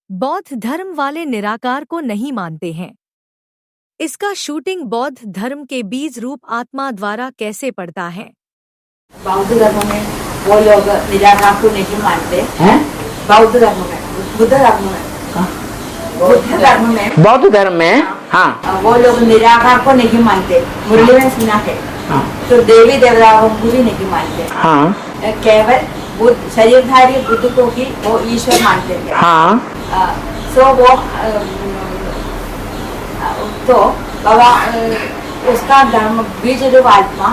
बौद्ध धर्म वाले निराकार को नहीं मानते हैं। इसका शूटिंग बौद्ध धर्म के बीज रूप आत्मा द्वारा कैसे पड़ता है? बौद्ध धर्म में वो लोग निराकार को नहीं मानते हैं। बौद्ध धर्म में, बुद्ध धर्म में, बौद्ध धर्म में हाँ वो लोग निराकार को नहीं मानते। मुरली में सुना है। हाँ। तो देवी देवताओं को भी नहीं मानते। हाँ। केवल बुद्ध शरीरधारी बुद्ध को ही वो ईश्वर मानते हैं। हाँ। सो वो तो बाबा उसका धर्म बीज रूप आत्मा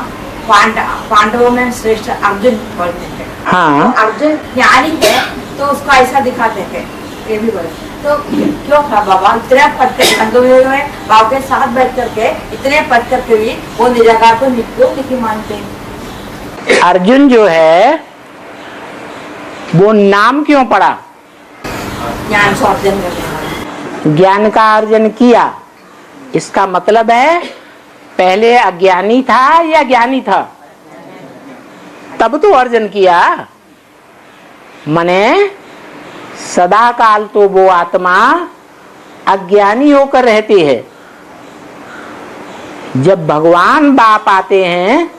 पांडवों में श्रेष्ठ अर्जुन बोलते हैं। हाँ। तो अर्जुन ज्ञानी है तो उसको ऐसा दिखाते हैं, ये भी बोले। तो क्यों था बाबा इतने पद में बाबा के साथ बैठ करके इतने पद करके भी वो निराकार को क्यों नहीं मानते? अर्जुन जो है वो नाम क्यों पड़ा? ज्ञान का अर्जन करने, ज्ञान का अर्जन किया। इसका मतलब है पहले अज्ञानी था या ज्ञानी था, तब तो अर्जन किया। मने सदा काल तो वो आत्मा अज्ञानी होकर रहती है। जब भगवान बाप आते हैं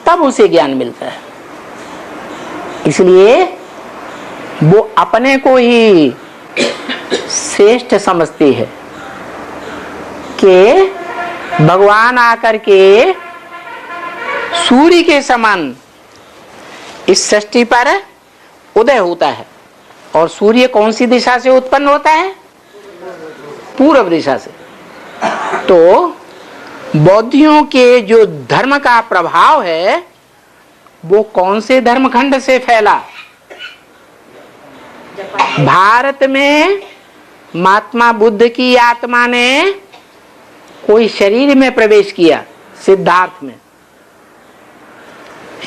तब उसे ज्ञान मिलता है। इसलिए वो अपने को ही श्रेष्ठ समझती है कि भगवान आकर के सूर्य के समान इस सृष्टि पर उदय होता है। और सूर्य कौन सी दिशा से उत्पन्न होता है? पूर्व दिशा से। तो बौद्धियों के जो धर्म का प्रभाव है वो कौन से धर्मखंड से फैला? भारत में महात्मा बुद्ध की आत्मा ने कोई शरीर में प्रवेश किया, सिद्धार्थ में।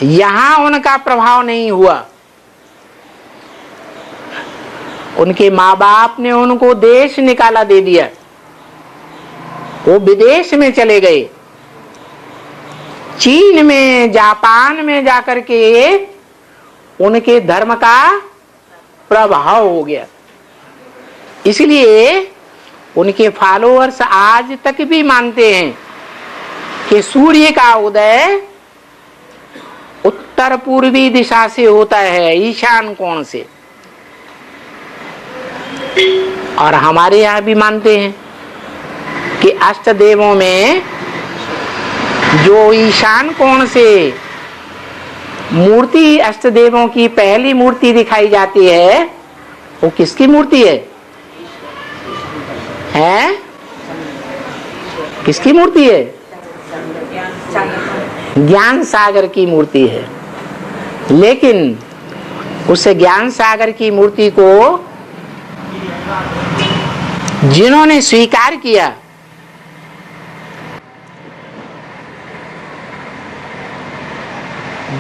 यहां उनका प्रभाव नहीं हुआ। उनके माँ बाप ने उनको देश निकाला दे दिया, वो विदेश में चले गए। चीन में, जापान में जाकर के उनके धर्म का प्रभाव हो गया। इसलिए उनके फॉलोअर्स आज तक भी मानते हैं कि सूर्य का उदय उत्तर पूर्वी दिशा से होता है, ईशान कोण से। और हमारे यहाँ भी मानते हैं कि अष्ट देवों में जो ईशान कोण से मूर्ति अष्ट देवों की पहली मूर्ति दिखाई जाती है वो किसकी मूर्ति है? हैं? किसकी मूर्ति है? ज्ञान सागर की मूर्ति है। लेकिन उस ज्ञान सागर की मूर्ति को जिन्होंने स्वीकार किया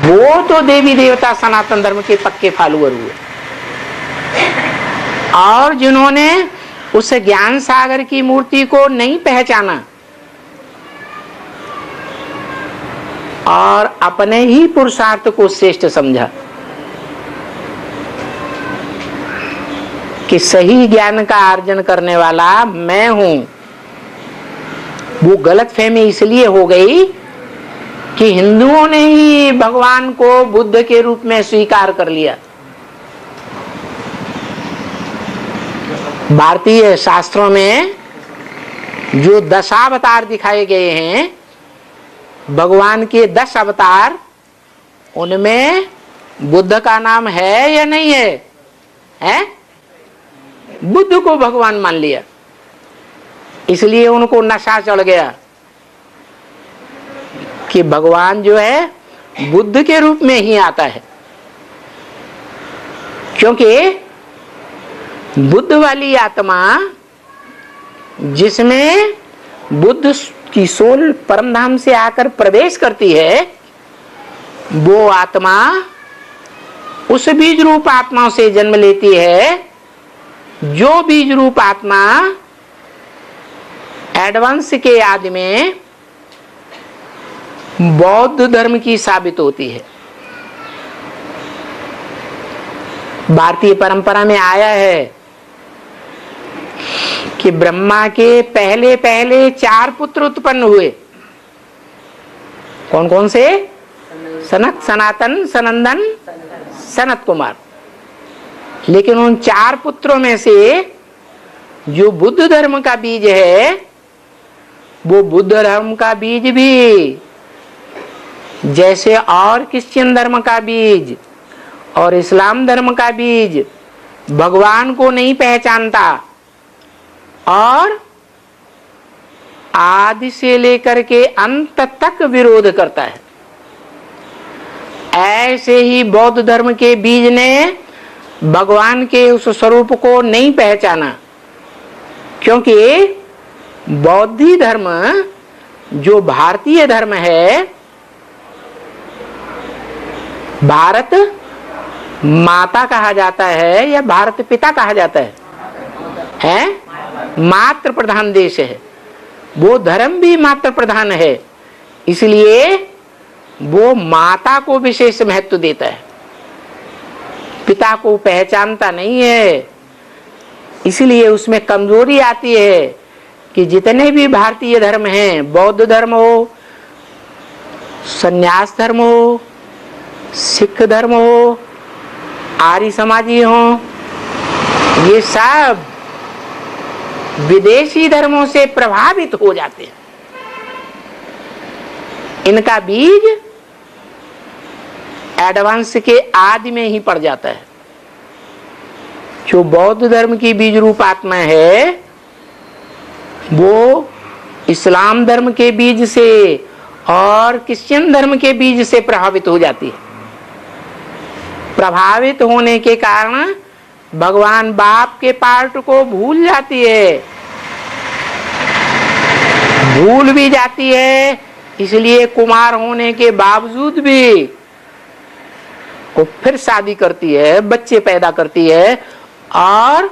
वो तो देवी देवता सनातन धर्म के पक्के फॉलोअर हुए। और जिन्होंने उस ज्ञान सागर की मूर्ति को नहीं पहचाना और अपने ही पुरुषार्थ को श्रेष्ठ समझा कि सही ज्ञान का अर्जन करने वाला मैं हूं, वो गलतफहमी इसलिए हो गई कि हिंदुओं ने ही भगवान को बुद्ध के रूप में स्वीकार कर लिया। भारतीय शास्त्रों में जो 10 अवतार दिखाए गए हैं, भगवान के 10 अवतार, उनमें बुद्ध का नाम है या नहीं है? हैं? बुद्ध को भगवान मान लिया, इसलिए उनको नशा चढ़ गया कि भगवान जो है बुद्ध के रूप में ही आता है। क्योंकि बुद्ध वाली आत्मा जिसमें बुद्ध की सोल परमधाम से आकर प्रवेश करती है, वो आत्मा उस बीज रूप आत्मा से जन्म लेती है जो बीज रूप आत्मा एडवांस के आदि में बौद्ध धर्म की साबित होती है। भारतीय परंपरा में आया है कि ब्रह्मा के पहले पहले 4 पुत्र उत्पन्न हुए। कौन कौन से? सनत, सनातन, सनंदन, सनत कुमार। लेकिन उन 4 पुत्रों में से जो बुद्ध धर्म का बीज है, वो बुद्ध धर्म का बीज भी जैसे और क्रिश्चियन धर्म का बीज और इस्लाम धर्म का बीज भगवान को नहीं पहचानता और आदि से लेकर के अंत तक विरोध करता है, ऐसे ही बौद्ध धर्म के बीज ने भगवान के उस स्वरूप को नहीं पहचाना। क्योंकि बौद्धी धर्म जो भारतीय धर्म है, भारत माता कहा जाता है या भारत पिता कहा जाता है? मातृ प्रधान देश है। वो धर्म भी मातृ प्रधान है, इसलिए वो माता को विशेष महत्व देता है, पिता को पहचानता नहीं है। इसलिए उसमें कमजोरी आती है कि जितने भी भारतीय धर्म हैं, बौद्ध धर्म हो, संन्यास धर्म हो, सिख धर्म हो, आर्य समाजी हो, ये सब विदेशी धर्मों से प्रभावित हो जाते हैं। इनका बीज एडवांस के आदि में ही पड़ जाता है। जो बौद्ध धर्म की बीज रूप आत्मा है, वो इस्लाम धर्म के बीज से और क्रिश्चियन धर्म के बीज से प्रभावित हो जाती है। प्रभावित होने के कारण भगवान बाप के पार्ट को भूल जाती है, भूल भी जाती है। इसलिए कुमार होने के बावजूद भी वो फिर शादी करती है, बच्चे पैदा करती है और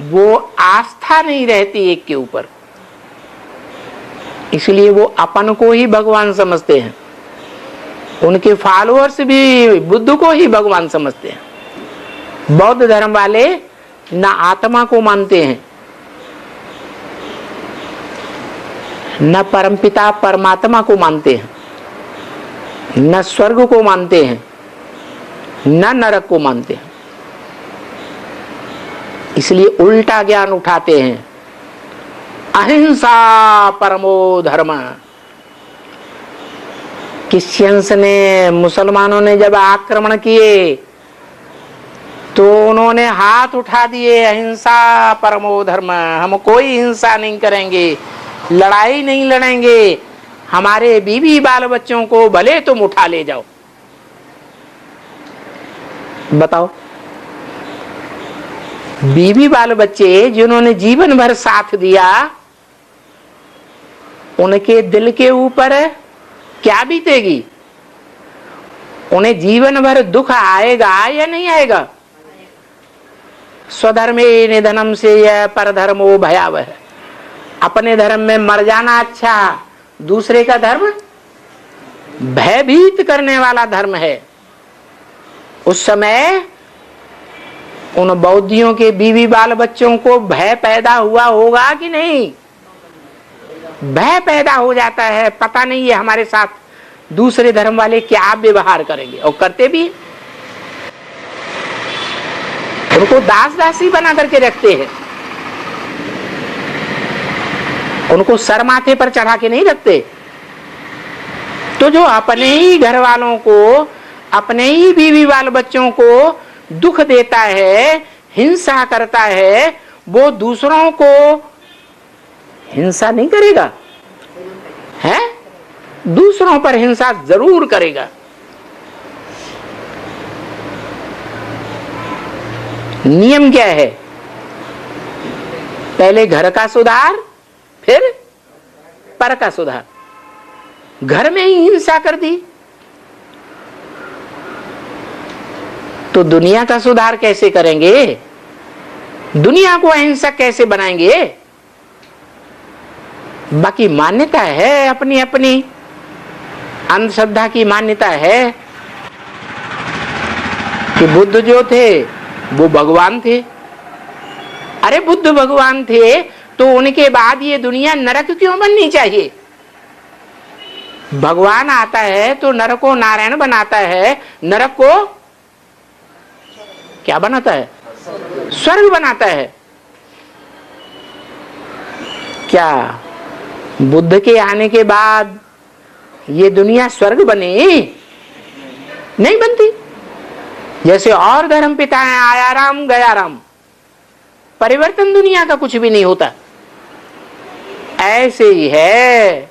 वो आस्था नहीं रहती एक के ऊपर। इसलिए वो अपन को ही भगवान समझते हैं, उनके फॉलोअर्स भी बुद्ध को ही भगवान समझते हैं। बौद्ध धर्म वाले न आत्मा को मानते हैं, न परमपिता परमात्मा को मानते हैं, न स्वर्ग को मानते हैं, न नरक को मानते हैं। इसलिए उल्टा ज्ञान उठाते हैं। अहिंसा परमो धर्म। क्रिश्चियंस ने, मुसलमानों ने जब आक्रमण किए तो उन्होंने हाथ उठा दिए, अहिंसा परमो धर्म, हम कोई हिंसा नहीं करेंगे, लड़ाई नहीं लड़ेंगे, हमारे बीवी बाल बच्चों को भले तुम उठा ले जाओ। बताओ, बीवी बाल बच्चे जिन्होंने जीवन भर साथ दिया, उनके दिल के ऊपर क्या बीतेगी? उन्हें जीवन भर दुख आएगा या नहीं आएगा? स्वधर्मे निधनम से यह परधर्मो भयावह। अपने धर्म में मर जाना अच्छा, दूसरे का धर्म भयभीत करने वाला धर्म है। उस समय उन बौद्धियों के बीवी बाल बच्चों को भय पैदा हुआ होगा कि नहीं? भय पैदा हो जाता है, पता नहीं है हमारे साथ दूसरे धर्म वाले क्या व्यवहार करेंगे, और करते भी। उनको दास दासी बना करके रखते हैं, उनको सर माथे पर चढ़ा के नहीं रखते। तो जो अपने ही घर वालों को, अपने ही बीवी बाल बच्चों को दुख देता है, हिंसा करता है, वो दूसरों को हिंसा नहीं करेगा, है? दूसरों पर हिंसा जरूर करेगा। नियम क्या है? पहले घर का सुधार, फिर पर का सुधार। घर में ही हिंसा कर दी तो दुनिया का सुधार कैसे करेंगे? दुनिया को अहिंसक कैसे बनाएंगे? बाकी मान्यता है अपनी अपनी, अंधश्रद्धा की मान्यता है कि बुद्ध जो थे वो भगवान थे, अरे बुद्ध भगवान थे तो उनके बाद ये दुनिया नरक क्यों बननी चाहिए? भगवान आता है तो नरक को नारायण बनाता है, नरक को क्या बनाता है? स्वर्ग बनाता है। क्या बुद्ध के आने के बाद ये दुनिया स्वर्ग बनी? नहीं बनती। जैसे और धर्म पिता है, आया राम गया राम, परिवर्तन दुनिया का कुछ भी नहीं होता। ऐसे ही है,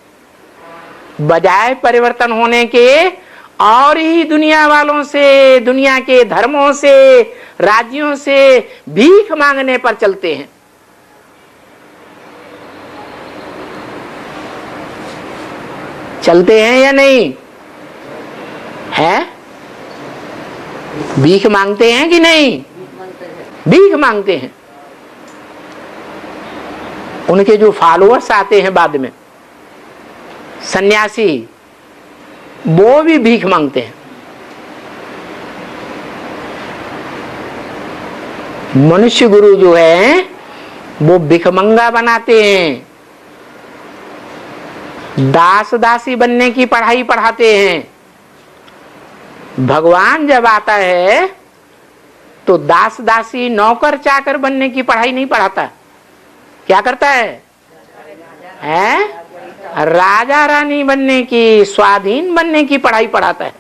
बजाय परिवर्तन होने के और ही दुनिया वालों से, दुनिया के धर्मों से, राज्यों से भीख मांगने पर चलते हैं। चलते हैं या नहीं है? भीख मांगते हैं कि नहीं? भीख मांगते हैं। उनके जो फॉलोअर्स आते हैं बाद में, सन्यासी, वो भी भीख मांगते हैं। मनुष्य गुरु जो है वो भिखमंगा बनाते हैं, दास दासी बनने की पढ़ाई पढ़ाते हैं। भगवान जब आता है तो दास दासी नौकर चाकर बनने की पढ़ाई नहीं पढ़ाता। क्या करता है? राजा रानी बनने की, स्वाधीन बनने की पढ़ाई पढ़ाता है।